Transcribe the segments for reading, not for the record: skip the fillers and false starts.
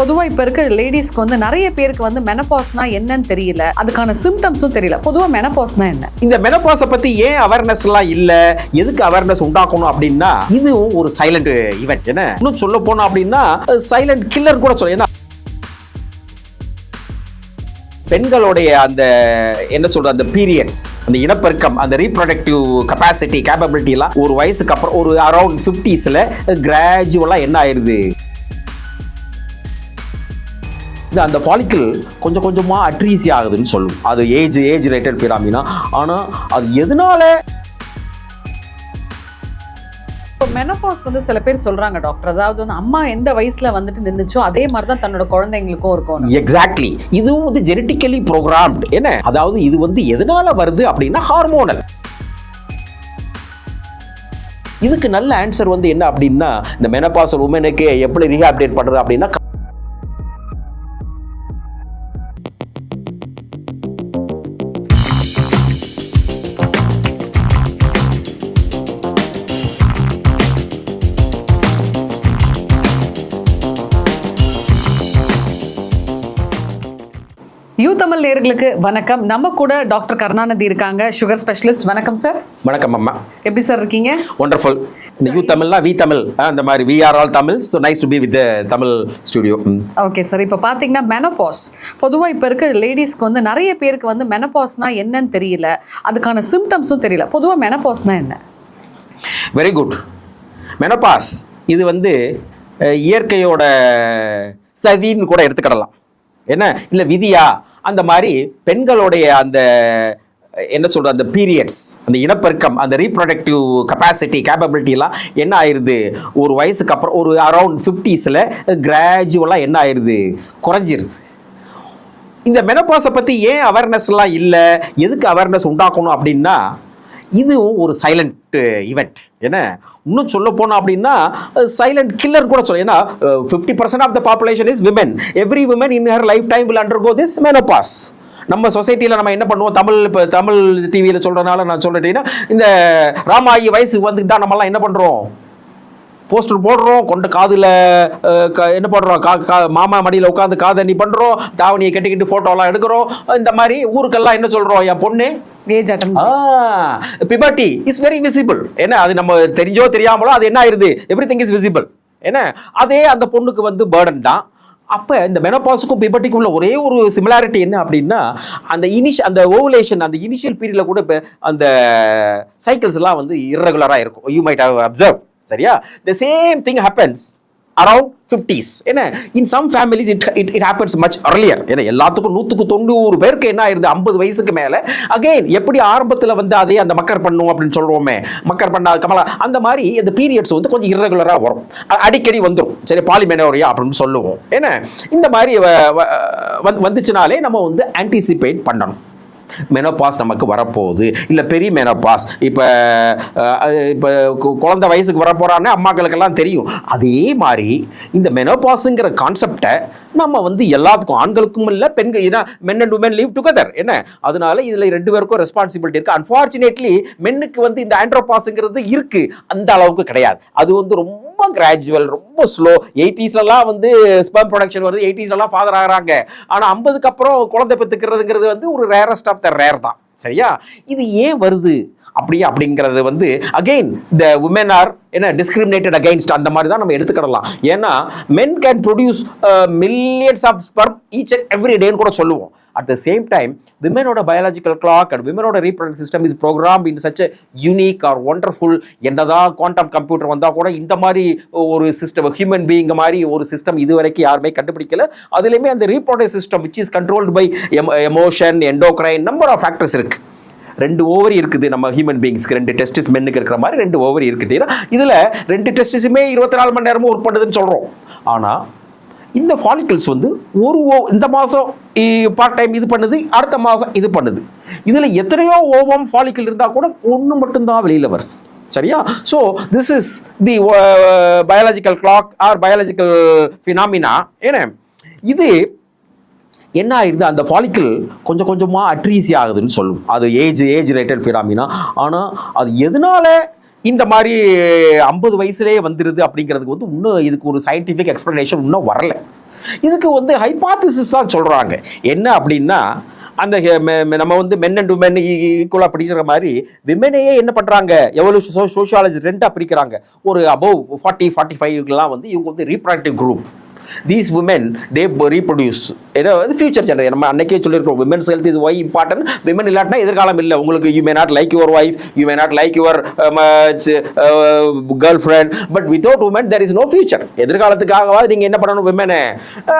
பொதுவாக இப்போ இருக்க லேடிஸ்க்கு வந்து நிறைய பேருக்கு வந்து மெனபாஸ்னா என்னன்னு தெரியல, அதுக்கான சிம்டம்ஸும் தெரியல. பொதுவாக மெனபாஸ்னா என்ன? இந்த மெனபாஸை பற்றி ஏன் அவேர்னஸ் எல்லாம் இல்லை, எதுக்கு அவேர்னஸ் உண்டாக்கணும் அப்படின்னா இதுவும் ஒரு சைலண்ட் ஈவெண்ட். என்ன இன்னும் சொல்ல போனோம் அப்படின்னா சைலண்ட் கில்லர் கூட சொல்ல. ஏன்னா பெண்களுடைய அந்த என்ன சொல்ற அந்த பீரியட்ஸ், அந்த இனப்பெருக்கம், அந்த ரீப்ரொடக்டிவ் கெப்பாசிட்டி கேப்பபிலிட்டி எல்லாம் ஒரு வயசுக்கு அப்புறம் ஒரு அரௌண்ட் 50s கிராஜுவலா என்ன ஆயிருது, அந்த ஃபாலிக்கிள் கொஞ்சம் கொஞ்சமா அட்ரீசி ஆகுதுன்னு சொல்லும். அது ஏஜ் ரிலேட்டட் ஃபினாமினா. ஆனா அது எதனால மெனபாஸ் வந்து சில பேர் சொல்றாங்க டாக்டர், அதாவது வந்து அம்மா எந்த வயசுல வந்துட்டு நின்னுச்சோ அதே மாதிரி தான் தன்னோட குழந்தைங்களுக்கும் இருக்கும். எக்ஸாக்ட்லி. இதுவும் வந்து ஜெனட்டிக்கலி ப்ரோக்ராம்டு. என்ன அதாவது இது வந்து எதனால வருது அப்படின்னா ஹார்மோனல். இதுக்கு நல்ல ஆன்சர் வந்து என்ன அப்படின்னா இந்த மெனபாசல் உமனுக்கு எப்படி ரீஹாபிலிட்டேட் பண்றது அப்படின்னா யூ தமிழ் நேயர்களுக்கு வணக்கம். நம்ம கூட டாக்டர் கருணாநிதி இருக்காங்க, சுகர் ஸ்பெஷலிஸ்ட். வணக்கம் சார். வணக்கம் அம்மா. எப்படி சார் இருக்கீங்க? வண்டர்ஃபுல். இந்த யூ தமிழ்னா வி தமிழ் அந்த மாதிரி we are all Tamil. So nice to be with Tamil studio. Okay sir. இப்போ பார்த்தீங்கன்னா மெனபாஸ் பொதுவாக இப்போ இருக்க லேடிஸ்க்கு வந்து நிறைய பேருக்கு வந்து மெனபாஸ்னா என்னன்னு தெரியல, அதுக்கான சிம்டம்ஸும் தெரியல. பொதுவாக மெனபாஸ்னா என்ன? Very good. மெனபாஸ் இது வந்து இயற்கையோட சதின்னு கூட எடுத்துக்கிடலாம். என்ன இல்லை விதியா அந்த மாதிரி பெண்களுடைய அந்த என்ன சொல்ற அந்த பீரியட்ஸ், அந்த இனப்பெருக்கம், அந்த ரீப்ரொடக்டிவ் கெப்பாசிட்டி கேப்பபிலிட்டி எல்லாம் என்ன ஆயிருது ஒரு வயசுக்கு அப்புறம் ஒரு அரௌண்ட் 50s கிராஜுவலா என்ன ஆயிருது, குறைஞ்சிருது. இந்த மெனபாஸை பத்தி ஏன் அவேர்னஸ் எல்லாம் இல்லை, எதுக்கு அவேர்னஸ் உண்டாக்கணும் அப்படின்னா இதுவும் ஒரு சைலண்ட் ஈவெண்ட். என்ன இன்னும் சொல்ல போனோம் அப்படின்னா சைலண்ட் கில்லர் கூட சொல்ல. ஏன்னா 50% of the population is women. Every woman in her life time will undergo this menopause. நம்ம சொசைட்டியில் நம்ம என்ன பண்ணுவோம், இப்போ தமிழ் டிவியில் சொல்கிறதுனால நான் சொல்லிட்டேன்னா இந்த ராமாயி வயசுக்கு வந்துக்கிட்டா நம்மலாம் என்ன பண்ணுறோம், போஸ்டர் போடுறோம், கொண்ட காதில் என்ன பண்ணுறோம், மாமா மடியில் உட்காந்து காதணி பண்ணுறோம், தாவணியை கட்டிக்கிட்டு ஃபோட்டோலாம் எடுக்கிறோம். இந்த மாதிரி ஊருக்கெல்லாம் என்ன சொல்கிறோம், என் பொண்ணு பிபர்ட்டி இஸ் வெரி விசிபிள். என்ன அது நம்ம தெரிஞ்சோ தெரியாமலோ அது என்ன ஆயிருது, எவ்ரிதிங் இஸ் விசிபிள். என்ன அதே அந்த பொண்ணுக்கு வந்து பேர்டன் தான். அப்போ இந்த மெனோபாஸுக்கும் பிபர்ட்டிக்கும் உள்ள ஒரே ஒரு சிமிலாரிட்டி என்ன அப்படின்னா அந்த ஓவுலேஷன், அந்த இனிஷியல் பீரியட்ல கூட இப்போ அந்த சைக்கிள்ஸ் எல்லாம் வந்து இர்ரெகுலராக இருக்கும். You might have observe. சரியா? the same thing happens around 50s. என்ன in some families it happens much earlier. ஏன்னா எல்லாத்துக்கும் 190 பேருக்கு என்ன ஆயிருது 50 வயசுக்கு மேல அகைன் எப்படி ஆரம்பத்தில் வந்து அதே அந்த மக்கர் பண்ணும் அப்படின்னு சொல்றோமே, மக்கர் பண்ணாத கமலா அந்த மாதிரி இந்த பீரியட்ஸ் வந்து கொஞ்சம் இர்ரெகுலரா வரும், அடிக்கடி வந்துடும். சரி, பாலிமெனோரியா அப்படின்னு சொல்லுவோம். ஏன்னா இந்த மாதிரி வந்துச்சுனாலே நம்ம வந்து ஆன்டிசிபேட் பண்ணணும். மெனோபாஸ் நமக்கு வரப்போகுது, இல்லை பெரிய மெனோபாஸ் இப்போ குழந்தை வயசுக்கு வரப்போறான்னு அம்மாக்களுக்கெல்லாம் தெரியும். அதே மாதிரி இந்த மெனோபாஸுங்கிற கான்செப்டை நம்ம வந்து எல்லாத்துக்கும், ஆண்களுக்கும் இல்லை பெண்கள், ஏன்னா men and women live together. என்ன அதனால இதில் 2 பேருக்கும் ரெஸ்பான்சிபிலிட்டி இருக்கு. அன்ஃபார்ச்சுனேட்லி மென்னுக்கு வந்து இந்த ஆண்ட்ரோபாஸுங்கிறது இருக்கு, அந்த அளவுக்கு கிடையாது. அது வந்து ரொம்ப கிராஜுவல், ரொம்ப ஸ்லோ. 80sலாம் வந்து ஸ்பெர்ம் ப்ரொடக்ஷன் வருது, 80sலாம் ஃபாதர் ஆகிறாங்க. ஆனால் 50க்கு அப்புறம் குழந்தை பெற்றுக்கிறதுங்கிறது வந்து ஒரு ரேரஸ்ட் ஆஃப் த ரேர் தான். சரியா? இது ஏன் வருது அப்படிங்கிறது வந்து அகைன் த உமன் ஆர் என்ன டிஸ்கிரிமினேட்டட் அகைன்ஸ்ட் அந்த மாதிரி தான் நம்ம எடுத்துக்கிடலாம். ஏன்னா men can produce millions of sperm each and every டேன்னு கூட சொல்லுவோம். At the same time, women's biological clock and women's reproductive system is programmed in such a unique or wonderful. என்னதா குவாண்டம் கம்ப்யூட்டர் வந்தா கூட இந்த மாதிரி ஒரு சிஸ்டம், ஹியூமன் பீயிங் மாதிரி ஒரு சிஸ்டம் இதுவரைக்கும் யாருமே கண்டுபிடிக்கல. அதுலேயுமே அந்த reproductive system which is controlled by emotion, endocrine, number of factors இருக்கு. 2 ஓவரி இருக்குது நம்ம ஹியூமன் பீயிங்ஸ்க்கு. 2 டெஸ்டிஸ் மென்னுக்கு இருக்கிற மாதிரி 2 ஓவரி இருக்குது. இதில் 2 டெஸ்டிஸுமே 24 மணி நேரமும் ஒர்க் பண்ணுதுன்னு சொல்கிறோம். ஆனால் இந்த ஃபாலிக்கிள்ஸ் வந்து இந்த மாதம் பார்ட் டைம் இது பண்ணுது, அடுத்த மாதம் இது பண்ணுது. இதில் எத்தனையோ ஓவம் ஃபாலிக்கிள் இருந்தால் கூட ஒன்று மட்டும்தான் வெளியில் வருது. சரியா? So this is the biological clock or biological phenomena. ஏன்னா இது என்ன ஆயிடுது, அந்த ஃபாலிக்கிள் கொஞ்சம் கொஞ்சமாக அட்ரீசி ஆகுதுன்னு சொல்லும். அது ஏஜ் ரிலேட்டட் ஃபினாமினா. ஆனால் அது எதனால இந்த மாதிரி 50 வயசுலேயே வந்துடுது அப்படிங்கிறதுக்கு வந்து இன்னும் இதுக்கு ஒரு சயின்டிஃபிக் எக்ஸ்பிளனேஷன் இன்னும் வரல. இதுக்கு வந்து ஹைபாத்திசிஸ் தான் சொல்கிறாங்க. என்ன அப்படின்னா அந்த நம்ம வந்து மென் அண்ட் உமன் ஈக்குவலாக பிடிக்கிற மாதிரி விமனையே என்ன பண்ணுறாங்க, எவல்யூஷன் சோஷியாலஜி ரெண்டாக பிரிக்கிறாங்க. ஒரு அபவ் 40-45லாம் வந்து இவங்க வந்து reproductive group. These women, they reproduce. ஏன்னா ஃபியூச்சர் ஜெனரேஷன் நம்ம அன்னைக்கே சொல்லியிருக்கோம், women's health is why important. Women இல்லாட்டினா எதிர்காலம் இல்லை உங்களுக்கு. You may not like your wife, you may not like your girlfriend, but without woman there is no future. எதிர்காலத்துக்காகவாது நீங்கள் என்ன பண்ணணும் விமனை.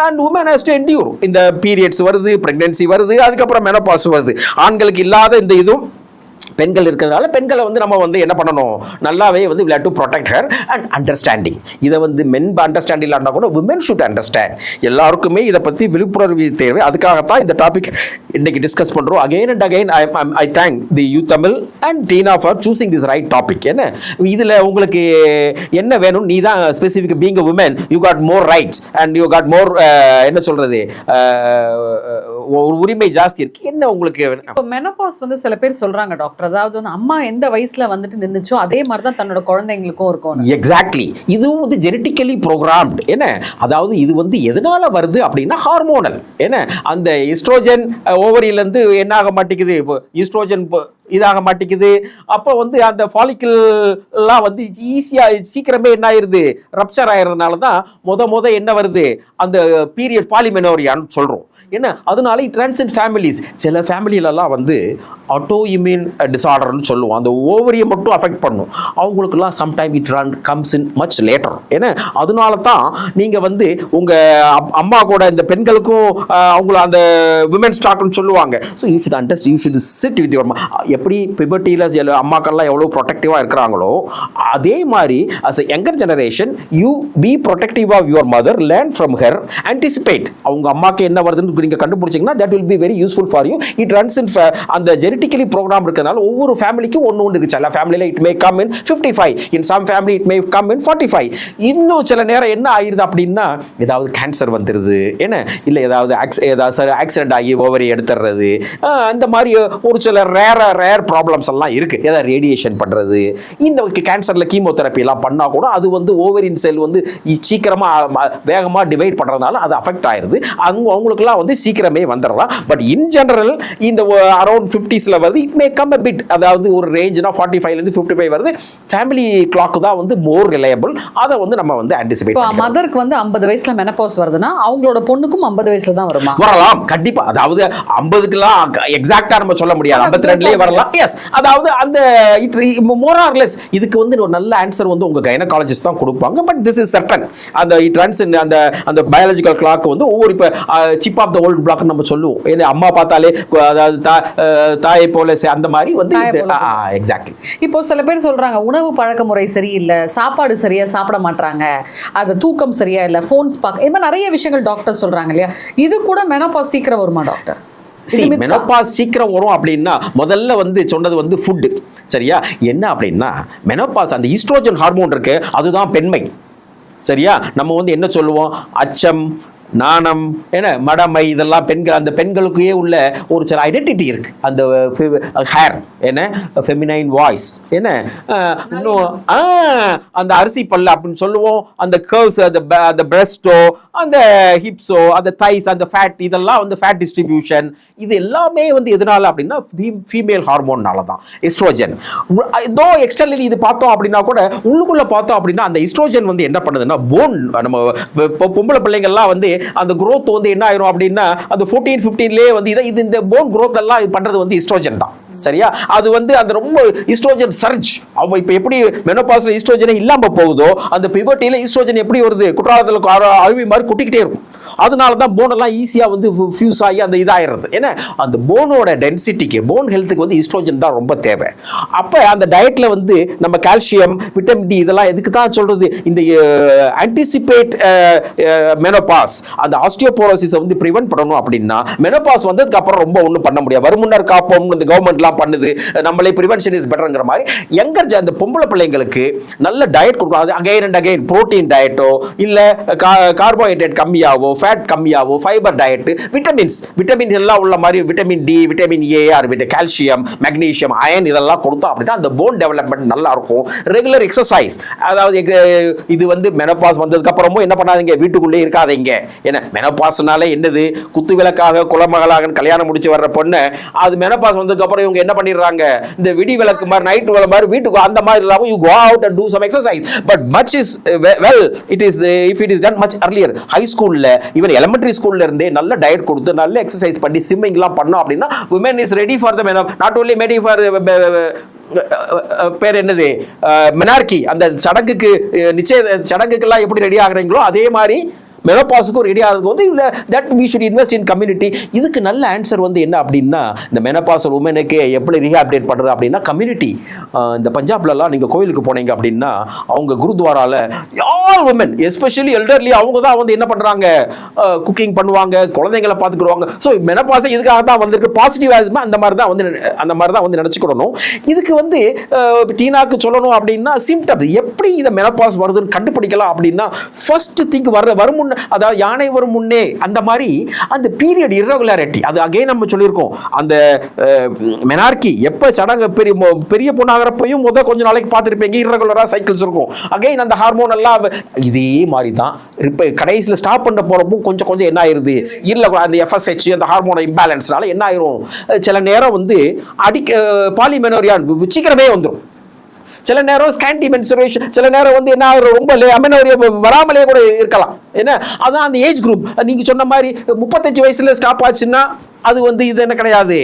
And woman has to endure. இந்த பீரியட்ஸ் வருது, பிரெக்னன்சி வருது, அதுக்கப்புறம் மெனோபாஸ் வருது. ஆண்களுக்கு இல்லாத இந்த இதுவும் பெண்கள் இருக்கிறதுனால பெண்களை வந்து நம்ம வந்து என்ன பண்ணணும், நல்லாவே வந்து we have to protect her and understanding. இதை வந்து மென் அண்டர்ஸ்டாண்ட் இல்லாட்டா கூட women should understand. எல்லாருக்குமே இதை பற்றி விழிப்புணர்வு தேவை. அதுக்காகத்தான் இந்த டாபிக் இன்னைக்கு டிஸ்கஸ் பண்ணுறோம். Again and again I thank the you Tamil and Tina for choosing this right topic. என்ன இதில் உங்களுக்கு என்ன வேணும், நீ தான் specific being a woman, you got more rights and you got more என்ன சொல்றது, உரிமை ஜாஸ்தி இருக்கு. என்ன உங்களுக்கு இப்போ மெனோபாஸ் வந்து சில பேர் சொல்றாங்க டாக்டர், அதாவது வந்து அம்மா எந்த வயசுல வந்துட்டு நின்னுச்சோ அதே மாதிரி தான் தன்னோட குழந்தைங்களுக்கும் இருக்கும். எக்ஸாக்ட்லி. இதுவும் வந்து ஜெனட்டிக்கலி ப்ரோக்ராம்டு. என்ன அதாவது இது வந்து எதனால வருது அப்படின்னா ஹார்மோனல். என்ன அந்த ஈஸ்ட்ரோஜன் ஓவரியிலேருந்து என்ன ஆக மாட்டேங்குது, இப்போ ஈஸ்ட்ரோஜன் இதாக மாட்டேங்குது. அப்போ வந்து அந்த ஃபாலிக்கிள்லாம் வந்து ஈஸியாக சீக்கிரமே என்ன ஆயிடுது, ரப்சர் ஆயிடுறதுனால தான் முத என்ன வருது, அந்த பீரியட் பாலிமெனோரியான்னு சொல்கிறோம். என்ன அதனால டிரான்சென்ட் ஃபேமிலிஸ். சில ஃபேமிலியிலலாம் வந்து ஆட்டோ இம்யூன் டிசார்டர்னு சொல்லுவோம். அந்த ஓவரியை மட்டும் அஃபெக்ட் பண்ணும். அவங்களுக்குலாம் sometime it comes in much later. ஏன்னா அதனால தான் நீங்கள் வந்து உங்கள் அம்மா கூட இந்த பெண்களுக்கும் அவங்கள அந்த விமென் ஸ்டாக்னு சொல்லுவாங்க. So you should understand, you should sit with your எப்படி பிபர்ட்டியில் அம்மாக்கள்லாம் எவ்வளோ ப்ரொடெக்டிவாக இருக்கிறாங்களோ அதே மாதிரி as a younger generation you be protective of your mother, learn from her, anticipate. அவங்க அம்மாக்கு என்ன வருதுன்னு நீங்கள் கண்டுபிடிச்சிங்கன்னா that will be very useful for you. It runs in அந்த ஜெனட்டிக்கலி ப்ரோக்ராம் இருக்கிறதுனால ஒவ்வொரு ஃபேமிலிக்கும் ஒன்று இருக்கு. சில ஃபேமிலியில் it may come in 55, in some family it may come in 45. இன்னும் சில நேரம் என்ன ஆயிருது அப்படின்னா ஏதாவது கேன்சர் வந்துடுது, என்ன இல்லை ஏதாவது ஆக்சிடென்ட் ஆகி ஓவரி எடுத்துடுறது, அந்த மாதிரி ஒரு சில ரேர் ப்ராப்ளம்ஸ் எல்லாம் இருக்கு. ஏதாவது ரேடியேஷன் பண்றது, இந்த கேன்சர்ல கீமோதெரப்பி எல்லாம் பண்ணா கூட அது வந்து ஓவரின் செல் வந்து சீக்கிரமா வேகமா டிவைட் பண்றதுனால அது அஃபெக்ட் ஆயிருது. அவங்களுக்குலாம் வந்து சீக்கிரமே வந்துடலாம். பட் இன் ஜெனரல் இந்த அரௌண்ட் 50ஸ்ல வருது. It may come a bit, அதாவது ஒரு ரேஞ்ச்னா 45ல இருந்து 55 வருது. ஃபேமிலி கிளாக் தான் வந்து மோர் ரிலையபிள். அதை வந்து நம்ம வந்து ஆன்டிசிபேட் பண்ணலாம். மதருக்கு வந்து 50 வயசுல மெனோபாஸ் வருதுன்னா அவங்களோட பொண்ணுக்கும் 50 வயசுல தான் வருமா? வரலாம் கண்டிப்பா. அதாவது 50க்குலாம் எக்ஸாக்ட்டா நம்ம சொல்ல முடியாது, 52லயே வரலாம். எஸ், அதாவது அந்த மோர் ஆர் லெஸ் இதுக்கு வந்து ஒரு நல்ல ஆன்சர் வந்து உங்க கைனகாலஜிஸ்ட் தான் கொடுப்பாங்க. But this is certain. அந்த இட் ரன்ஸ் இன் அந்த பயாலஜிக்கல் கிளாக் வந்து ஒவ்வொரு இப்போ chip off the old block நம்ம சொல்லுவோம். ஏன்னா அம்மா பார்த்தாலே அதாவது தாயை போல அந்த மாதிரி வந்து எக்ஸாக்ட்லி. இப்போ சில பேர் சொல்றாங்க உணவு பழக்க முறை சரியில்லை, சாப்பாடு சரியா சாப்பிட மாட்டாங்க, அது தூக்கம் சரியா இல்லை, போன்ஸ் பார்க்க, இது மாதிரி நிறைய விஷயங்கள் டாக்டர் சொல்றாங்க இல்லையா? இது கூட மெனோபாஸ் சீக்கிரம் வருமா டாக்டர்? மெனோபாஸ் சீக்கிரம் வரும் அப்படின்னா முதல்ல வந்து சொன்னது வந்து ஃபுட்டு. சரியா? என்ன அப்படின்னா மெனோபாஸ் அந்த ஈஸ்ட்ரோஜன் ஹார்மோன் இருக்கு, அதுதான் பெண்மை. சரியா? நம்ம வந்து என்ன சொல்லுவோம், அச்சம், நாணம், என்ன மடமை, இதெல்லாம் பெண்கள், அந்த பெண்களுக்கே உள்ள ஒரு சில ஐடென்டிட்டி இருக்கு. அந்த ஹேர், என்ன ஃபெமினைன் வாய்ஸ், என்ன இன்னும் அந்த அரிசி பல்லு அப்படின்னு சொல்லுவோம். அந்த கர்வ்ஸ், அந்த பிரஸ்டோ, அந்த ஹிப்ஸோ, அந்த தைஸ், அந்த ஃபேட், இதெல்லாம் வந்து ஃபேட் டிஸ்ட்ரிபியூஷன், இது எல்லாமே வந்து எதனால அப்படின்னா ஃபீமேல் ஹார்மோன்னால தான், எஸ்ட்ரோஜன். இதோ எக்ஸ்டர்னலி இது பார்த்தோம் அப்படின்னா கூட உள்ளுக்குள்ள பார்த்தோம் அப்படின்னா அந்த எஸ்ட்ரோஜன் வந்து என்ன பண்ணுதுன்னா போன், நம்ம பொம்பளை பிள்ளைங்கள்லாம் வந்து அந்த growth வந்து என்ன ஆயிரும் அப்படின்னா அந்த 14-15லயே வந்து இது இந்த போன் growth எல்லாம் பண்றது வந்து ஈஸ்ட்ரோஜன் தான். சரியா? அது வந்து அந்த ரொம்ப ஈஸ்ட்ரோஜன் சர்ஜ். அவ இப்ப எப்படி மெனோபாஸ்ல ஈஸ்ட்ரோஜனே இல்லாம போகுதோ அந்த பியூபர்ட்டில ஈஸ்ட்ரோஜன் எப்படி வருது, குற்றாலத்துல அழுவி மாதிரி குட்டிக்கிட்டே இருக்கும். அதனால தான் போன் எல்லாம் ஈஸியா வந்து ஃபியூஸ் ஆகி அந்த இதாயிடுறது. ஏன்னா அந்த போனோட டென்சிட்டிக்கு, போன் ஹெல்த்துக்கு வந்து ஈஸ்ட்ரோஜன் தான் ரொம்ப தேவை. அப்ப அந்த டயட்ல வந்து நம்ம கால்சியம், விட்டமின் டி இதெல்லாம் எதுக்கு தான் சொல்றது, இந்த ஆன்டிசிபேட் மெனோபாஸ், அந்த ஆஸ்டியோபோரோசிஸை வந்து பிரிவென்ட் பண்ணணும் அப்படின்னா மெனோபாஸ் வந்ததுக்கு அப்புறம் ரொம்ப ஒன்றும் பண்ண முடியாது. வருமுன்னர் காப்போம் இந்த கவர்மெண்ட்லாம் இதெல்லாம் பண்ணுது, நம்மளே ப்ரிவென்ஷன் இஸ் பெட்டர்ங்கிற மாதிரி யங்கர் அந்த பொம்பளை பிள்ளைங்களுக்கு நல்ல டயட் கொடுக்கணும். அது அகைன் அண்ட் அகைன் புரோட்டீன் டயட்டோ இல்லை கார்போஹைட்ரேட் கம்மியாவோ ஃபேட் கம்மியாவோ ஃபைபர் டயட், விட்டமின் எல்லாம் உள்ள மாதிரி vitamin D, vitamin A, or calcium, magnesium, iron இதெல்லாம் கொடுத்தோம் அப்படின்னா அந்த போன் டெவலப்மெண்ட் நல்லா இருக்கும். ரெகுலர் எக்ஸசைஸ், அதாவது இது வந்து மெனோபாஸ் வந்ததுக்கு அப்புறமும் என்ன பண்ணாதீங்க, வீட்டுக்குள்ளே இருக்காதீங்க. ஏன்னா மெனோபாஸ்னாலே என்னது, குத்து விளக்காக குலமகளாக கல்யாணம் முடிச்சு வர்ற பொண்ணு அது மெனோபாஸ் வந்ததுக்கு அப்புறம் இவங்க என்ன பண்ணிடுறாங்க, இந்த விடி விளக்கு மாதிரி நைட் விளக்கு மாதிரி வீட்டுக்கு அந்த மாதிரி இல்லாம you go out and do some exercise, but much is well it is if it is done much earlier. high school ல even elementary school ல இருந்தே நல்ல டயட் கொடுத்து நல்ல எக்ஸசைஸ் பண்ணி ஸ்விம்மிங் எல்லாம் பண்ணோம் அப்படின்னா women is ready for the not only ready for பேர் என்னது மெனார்கி, அந்த சடங்குக்கு நிச்சய சடங்குக்கெல்லாம் எப்படி ரெடி ஆகுறீங்களோ அதே மாதிரி மெனோபாஸுக்கும் ரெடி ஆகுது வந்து இல்லை that we should invest in community. இதுக்கு நல்ல ஆன்சர் வந்து என்ன அப்படின்னா, இந்த மெனோபாஸ் உமனுக்கு எப்படி ரீஹாபிலிட்டேட் பண்ணுறது அப்படின்னா கம்யூனிட்டி. இந்த பஞ்சாப்லலாம் நீங்கள் கோயிலுக்கு போனீங்க அப்படின்னா அவங்க குருத்வாராவில் ஆல் உமன் எஸ்பெஷலி எல்டர்லி அவங்க தான் வந்து என்ன பண்ணுறாங்க, குக்கிங் பண்ணுவாங்க, குழந்தைங்களை பார்த்துக்கிடுவாங்க. ஸோ மெனோபாஸை இதுக்காக தான் வந்திருக்கு. பாசிட்டிவ் ஆஸ்மா அந்த மாதிரி தான் வந்து நினச்சிக்கிடணும். இதுக்கு வந்து டீனாக்கு சொல்லணும் அப்படின்னா சிம்டம் எப்படி இந்த மெனோபாஸ் வருதுன்னு கண்டுபிடிக்கலாம் அப்படின்னா ஃபர்ஸ்ட் திங்க் வரும் முன்னே, அதாவது யானை வரும் முன்னே அந்த மாதிரி அந்த பீரியட் இர்ரெகுலாரிட்டி, அது அகைன் நம்ம சொல்லியிருக்கோம். அந்த மெனார்கி எப்போ சடங்கு பெரிய பொண்ணாகிறப்பையும் கொஞ்ச நாளைக்கு பார்த்துருப்பீங்க இர்ரெகுலராக சைக்கிள்ஸ் இருக்கும். அகைன் அந்த ஹார்மோன் எல்லாம் இதே மாதிரி தான் இப்போ கடைசியில் ஸ்டாப் பண்ண போகிறப்போ கொஞ்சம் என்ன ஆயிருது, இல்லை அந்த எஃப்எஸ்ஹெச் அந்த ஹார்மோன் இம்பேலன்ஸ்னால என்ன ஆயிரும், சில நேரம் வந்து பாலிமெனோரியான் சீக்கிரமே வந்துடும், சில நேரம் ஸ்கேண்டி மென்சுரேஷன், சில நேரம் வந்து என்ன ரொம்ப அமெனோரியா வராமலே கூட இருக்கலாம். ஏன்னா அதான் அந்த ஏஜ் குரூப். நீங்க சொன்ன மாதிரி 35 வயசுல ஸ்டாப் ஆச்சுன்னா அது வந்து இது என்ன கிடையாது.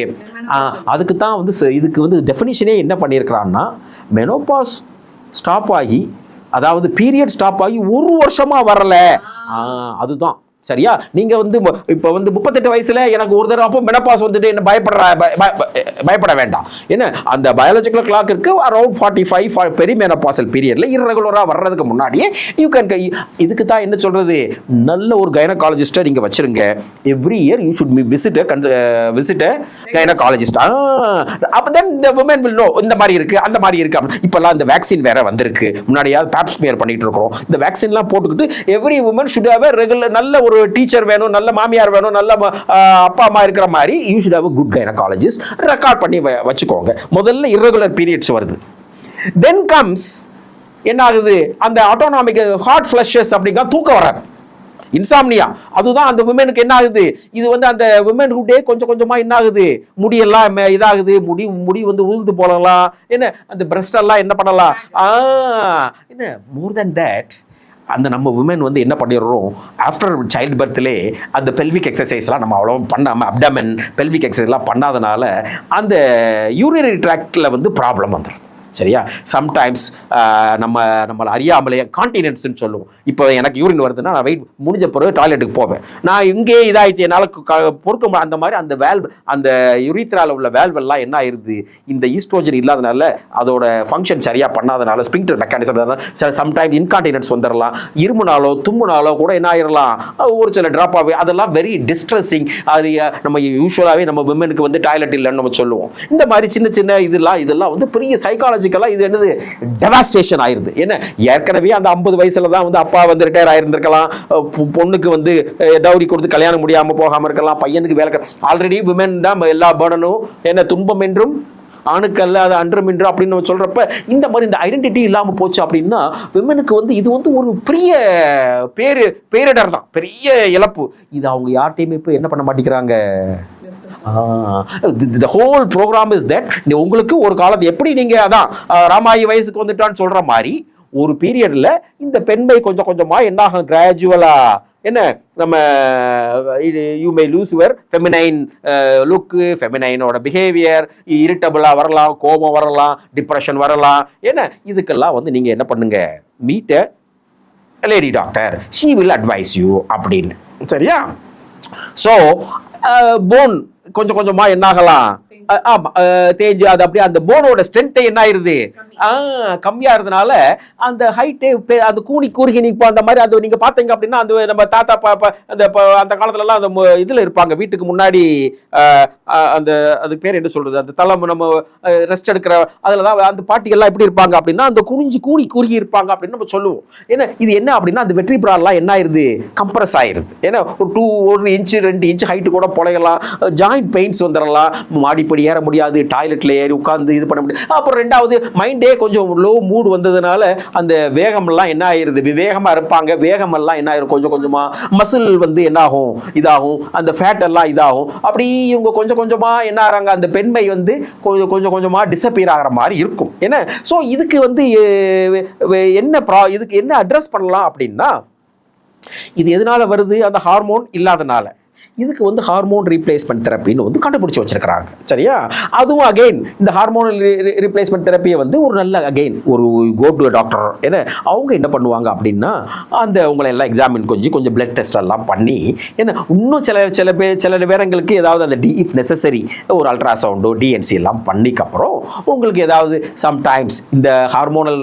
அதுக்கு தான் வந்து இதுக்கு வந்து டெஃபினிஷனே என்ன பண்ணியிருக்கிறான்னா, மெனோபாஸ் ஸ்டாப் ஆகி, அதாவது பீரியட் ஸ்டாப் ஆகி 1 வருஷமா வரல, அதுதான் சரியா. நீங்க வந்து இப்ப வந்து 38 வயசுல எனக்கு ஒரு தடவை அப்போ மெனோபாஸ் வந்துட்டு என்ன பயப்பட வேண்டாம். என்ன அந்த பயாலஜிக்கல் கிளாக் இருக்கு அரௌண்ட் 45 பெரிமெனோபாசல் பீரியட்ல இர்ரெகுலரா வர்றதுக்கு முன்னாடியே யூ கேன். இதுக்கு தான் என்ன சொல்றது, நல்ல ஒரு கைனகாலஜிஸ்ட்டை நீங்க வச்சிருங்க. Every year you should visit a gynaecologist. அப்ப then the women will know இந்த மாதிரி இருக்கு அந்த மாதிரி இருக்கு. இப்பெல்லாம் இந்த வேக்சின் வேற வந்திருக்கு, முன்னாடியாவது பேப் ஸ்மியர் பண்ணிட்டு இருக்கிறோம். இந்த வேக்சின்லாம் போட்டுக்கிட்டு every woman should have a regular, நல்ல ஒரு டீச்சர் வேணும், நல்ல மாமியார் வேணும், நல்ல அப்பா அம்மா இருக்கிற மாதிரி you should have a good gynecologist. Record பண்ணி வச்சுக்கோங்க. முதல்ல irregular periods வருது, then comes என்ன ஆகுது, அந்த ஆட்டோனாமிக் ஹார்ட் ஃபிளஷஸ் அப்படிங்க தூக்கம் வராது, இன்சாம்னியா. அதுதான் அந்த விமனுக்கு என்ன ஆகுது, இது வந்து அந்த விமன்ஹுட்டே கொஞ்சமா என்ன ஆகுது, முடியெல்லாம் இதாகுது, முடி வந்து உழுந்து போடலாம், என்ன அந்த பிரஸ்ட் எல்லாம் என்ன பண்ணலாம். என்ன மோர் தென் தட், அந்த நம்ம விமன் வந்து என்ன பண்ணிடுறோம், ஆஃப்டர் சைல்டு பர்த்லே அந்த பெல்விக் எக்ஸசைஸ்லாம் நம்ம அவ்வளோ பண்ணாமல், அப்டமன் பெல்விக் எக்ஸசைஸ்லாம் பண்ணாதனால அந்த யூரினரி ட்ராக்டில் வந்து ப்ராப்ளம் வந்துடுது. சரியா. சம்டைம்ஸ் நம்மளை அறியாமலே கான்டினென்ட்ஸ்ன்னு சொல்லுவோம். இப்போ எனக்கு யூரின் வருதுன்னா நான் வெயிட் முடிஞ்ச பிறகு டாய்லெட்டுக்கு போவேன், நான் இங்கே இதாகிட்டு என்னால் பொறுக்க அந்த மாதிரி அந்த வேல்வ், அந்த யுரித்ராவில் உள்ள வேல்வெல்லாம் என்ன ஆயிருது, இந்த ஈஸ்ட்ரோஜன் இல்லாதனால அதோட ஃபங்க்ஷன் சரியாக பண்ணாதனால ஸ்பிங்டர் மெக்கானிசம் சம்டைம் இன்கான்டினென்ட்ஸ் வந்துடலாம். இருமுனாலோ தும்முனாலோ கூட என்ன ஆயிடலாம், ஒரு சில ட்ராப் ஆகி, அதெல்லாம் வெரி டிஸ்ட்ரெஸிங். அது நம்ம யூஸ்வலாகவே நம்ம விமனுக்கு வந்து டாய்லெட் இல்லைன்னு நம்ம சொல்லுவோம். இந்த மாதிரி சின்ன இதெல்லாம் வந்து பெரிய சைக்காலஜி இது என்னது டெவாஸ்டேஷன் ஆயிருது. என்ன ஏற்கனவே அந்த 50 வயசுல தான் வந்து அப்பா வந்து ரிட்டையர் ஆயிருந்திருக்கலாம், பொண்ணுக்கு வந்து டவுரி கொடுத்து கல்யாணம் முடியாம போகாம இருக்கலாம், பையனுக்கு வேலை, ஆல்ரெடி விமன் தான் எல்லா பேர்டனும், என்ன துன்பம் என்றும் ஆணுக்கு அல்ல அது அன்றும் என்று அப்படின்னு நம்ம சொல்றப்ப இந்த மாதிரி இந்த ஐடென்டிட்டி இல்லாம போச்சு அப்படின்னா விமனுக்கு வந்து இது வந்து ஒரு பெரிய பேரிடர் தான், பெரிய இழப்பு. இது அவங்க யார்கிட்டையுமே இப்போ என்ன பண்ண மாட்டேங்கிறாங்க. The whole program is that உங்களுக்கு ஒரு காலத்து எப்படி நீங்க அதான் ராமாயி வயசுக்கு வந்துட்டான்னு சொல்ற மாதிரி ஒரு பீரியட்ல இந்த பெண்மை கொஞ்சமா என்ன ஆகும், கிராஜுவலா என்ன நம்ம you may lose your feminine look, ஃபெமினைனோட பிஹேவியர், இரிட்டபிளா வரலாம், கோபம் வரலாம், டிப்ரெஷன் வரலாம். என்ன இதுக்கெல்லாம் வந்து நீங்க என்ன பண்ணுங்க, meet a lady doctor, she will advise you அப்படின்னு. சரியா. ஸோ போன் கொஞ்சமா என்ன ஆகலாம், ஆமா தேஞ்சு அது அப்படியே அந்த போனோட ஸ்ட்ரென்த் என்ன ஆயிருது கம்மியா இருந்தனால அந்த ஹைட்டே அந்த கூனி கூறுகி நிற்பா அந்த மாதிரி அது நீங்க பாத்தீங்க அப்படின்னா அந்த நம்ம தாத்தா அந்த காலத்துல எல்லாம் அந்த இதுல இருப்பாங்க வீட்டுக்கு முன்னாடி அந்த அது பேர் என்ன சொல்றது அந்த தலை நம்ம ரெஸ்ட் எடுக்கிற அதுலதான் அந்த பாட்டிகள்லாம் எப்படி இருப்பாங்க அப்படின்னா அந்த குனிஞ்சு கூனி குறுகி இருப்பாங்க அப்படின்னு நம்ம சொல்லுவோம். ஏன்னா இது என்ன அப்படின்னா அந்த வெற்றி பிராலாம் என்ன ஆயிருது கம்ப்ரஸ் ஆயிருது. ஏன்னா ஒரு 1 இன்ச் 2 இன்ச் ஹைட்டு கூட பொழையலாம், ஜாயிண்ட் பெயின்ஸ் வந்துடலாம், மாடிப்படி ஏற முடியாது, டாய்லெட்ல ஏறி உட்காந்து இது பண்ண முடியாது. அப்புறம் ரெண்டாவது மைண்டே கொஞ்சம் லோ மூட் வந்ததுனால அந்த வேகமெல்லாம் என்ன ஆயிருது விவேகமா இருப்பாங்க, வேகமெல்லாம் என்ன ஆயிரும் கொஞ்சம் கொஞ்சமா மசில் வந்து என்ன ஆகும் இதாகும், அந்த ஃபேட் எல்லாம் இதாகும். அப்படி இவங்க கொஞ்சம் கொஞ்சமா என்ன ஆறாங்க அந்த பெண்மை வந்து கொஞ்சம் கொஞ்சம் கொஞ்சமா டிசப்பியர் ஆகிற மாதிரி இருக்கும். ஏன்னா ஸோ இதுக்கு வந்து இதுக்கு என்ன அட்ரஸ் பண்ணலாம் அப்படின்னா இது எதனால வருது அந்த ஹார்மோன் இல்லாதனால இதுக்கு வந்து ஹார்மோன் ரீப்ளேஸ்மெண்ட் தெரப்பின்னு வந்து கண்டுபிடிச்சி வச்சிருக்கிறாங்க. சரியா? அதுவும் அகெயின் இந்த ஹார்மோனல் ரீப்ளேஸ்மெண்ட் தெரப்பியை வந்து ஒரு நல்ல அகெயின் ஒரு கோ டு டாக்டர் ஏன்னா அவங்க என்ன பண்ணுவாங்க அப்படின்னா அந்த உங்களை எல்லாம் எக்ஸாமின் கொஞ்சம் பிளட் டெஸ்ட் எல்லாம் பண்ணி ஏன்னா இன்னும் சில நேரங்களுக்கு ஏதாவது அந்த இஃப் நெசசரி ஒரு அல்ட்ராசவுண்டோ டிஎன்சி எல்லாம் பண்ணிக்கப்புறம் உங்களுக்கு ஏதாவது சம்டைம்ஸ் இந்த ஹார்மோனல்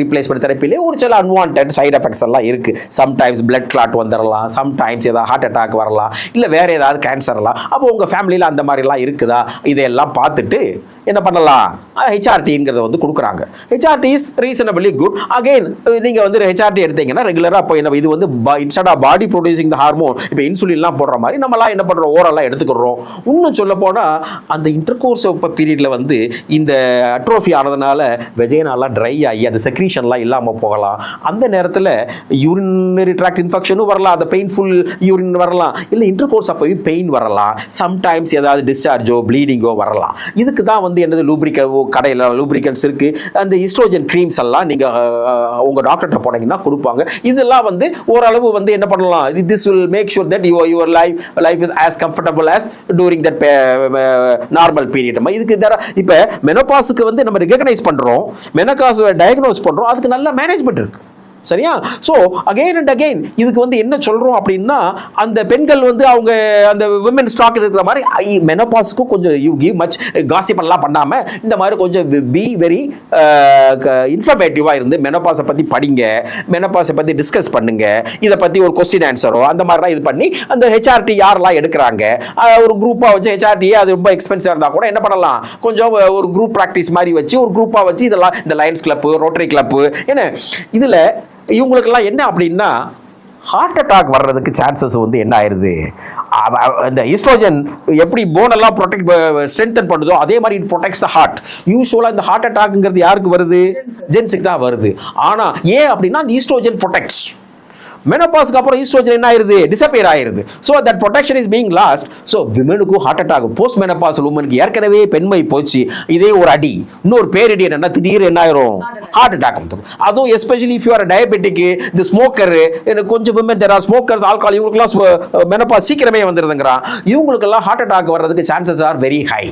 ரீப்ளேஸ்மெண்ட் தெரப்பிலே ஒரு சில அன்வான்ட் சைட் எஃபெக்ட்ஸ் எல்லாம் இருக்கு. சம்டைம்ஸ் பிளட் கிளாட் வந்துடலாம், சம்டைம்ஸ் ஏதாவது ஹார்ட் அட்டாக் வரலாம், இல்ல வேற ஏதாவது கேன்சர்லாம். அப்போ உங்க ஃபேமிலியில அந்த மாதிரி எல்லாம் இருக்குதா இதையெல்லாம் பார்த்துட்டு என்ன பண்ணலாம் ஹெச்ஆர்டிங்கிறத வந்து கொடுக்குறாங்க. HRT is reasonably good. Again நீங்க வந்து ஹெச்ஆர்டி எடுத்தீங்கன்னா ரெகுலரா இப்போ என்ன இது வந்து instead of body producing the hormone இப்போ இன்சுலின்லாம் போடுற மாதிரி நம்மலாம் என்ன பண்றோம் ஓரெல்லாம் எடுத்துக்கிறோம். இன்னும் சொல்ல போனா அந்த இன்டர்கோர்ஸ் பீரியட்ல வந்து இந்த அட்ரோஃபி ஆனதுனால வெஜைனாலாம் ட்ரை ஆகி அந்த செக்ரீஷன்லாம் இல்லாமல் போகலாம். அந்த நேரத்தில் யூரினரி ட்ராக்ட் இன்ஃபெக்ஷனும் வரலாம், அந்த பெயின்ஃபுல் யூரின் வரலாம், இல்லை இன்டர்கோர்ஸ் அப்போ பெயின் வரலாம், சம்டைம்ஸ் ஏதாவது டிஸ்சார்ஜோ ப்ளீடிங்கோ வரலாம். இதுக்கு தான் வந்து என்னது கடையில் லூப்ரிகன்ஸ் இருக்கு. அந்த ஈஸ்ட்ரோஜன் க்ரீம்ஸ் எல்லாம் நீங்க உங்க டாக்டர்கிட்ட போனீங்கன்னா கொடுப்பாங்க. இதெல்லாம் வந்து ஓரளவு வந்து என்ன பண்ணலாம், this will make sure that your life is as comfortable as during that normal period. இதுக்கு இப்ப மெனோபாஸ்க்கு வந்து நம்ம ரெகக்னைஸ் பண்றோம், மெனோபாஸ் டயக்னோஸ் பண்றோம், அதுக்கு நல்ல மேனேஜ்மெண்ட் இருக்கு. சரியா? ஸோ அகெயின் அண்ட் அகெயின் இதுக்கு வந்து என்ன சொல்றோம் அப்படின்னா அந்த பெண்கள் வந்து அவங்க அந்த விமன் ஸ்டாக் இருக்கிற மாதிரி மெனோபாஸ்க்கும் கொஞ்சம் யூ கிவ் மச் காசிப் எல்லாம் பண்ணாம இந்த மாதிரி கொஞ்சம் பி வெரி இன்ஃபர்மேட்டிவா இருந்து மெனோபாஸை பத்தி படிங்க, மெனோபாஸை பத்தி டிஸ்கஸ் பண்ணுங்க, இதை பத்தி ஒரு கொஸ்டின் ஆன்சரோ அந்த மாதிரிலாம் இது பண்ணி அந்த ஹெச்ஆர்டி யாரெல்லாம் எடுக்கிறாங்க ஒரு குரூப்பா வச்சு ஹெச்ஆர்டி அது ரொம்ப எக்ஸ்பென்சிவ் இருந்தா கூட என்ன பண்ணலாம் கொஞ்சம் ஒரு குரூப் ப்ராக்டிஸ் மாதிரி வச்சு ஒரு குரூப்பா வச்சு இதெல்லாம் இந்த லயன்ஸ் கிளப் ரோட்டரி கிளப் ஏன்னா இதுல இவங்களுக்கெல்லாம் என்ன அப்படின்னா ஹார்ட் அட்டாக் வர்றதுக்கு சான்சஸ் வந்து என்ன ஆயிருது இந்த ஈஸ்ட்ரோஜன் எப்படி போன் எல்லாம் ப்ரொடெக்ட் ஸ்ட்ரென்தன் பண்ணுதோ அதே மாதிரி இட் ப்ரொடெக்ட்ஸ் த ஹார்ட். யூசுவலா இந்த ஹார்ட் அட்டாக்ங்கிறது யாருக்கு வருது? ஜென்ஸுக்கு தான் வருது. ஆனா ஏன் அப்படின்னா இந்த ஈஸ்ட்ரோஜன் ப்ரொடெக்ட்ஸ். மெனோபாஸ்க்கு அப்புறம் ஈஸ்ட்ரோஜன் என்ன ஆயிருது டிசப்பியர் ஆயிருது. So that protection is being lost. So விமனுக்கு ஹார்ட் அட்டாக் போஸ்ட் மெனோபாஸ் உமனுக்கு ஏற்கனவே பெண்மை போச்சு, இதே ஒரு அடி இன்னொரு பேரடி என்னன்னா திடீர்னு என்ன ஆயிரும் ஹார்ட் அட்டாக் வந்துடும். அதுவும் especially if you are diabetic இந்த ஸ்மோக்கர் கொஞ்சம் women there are smokers alcohol இவங்களுக்குலாம் மெனோபாஸ் சீக்கிரமே வந்துருதுங்கிறான். இவங்களுக்கெல்லாம் ஹார்ட் அட்டாக் வர்றதுக்கு சான்சஸ் ஆர் வெரி ஹை.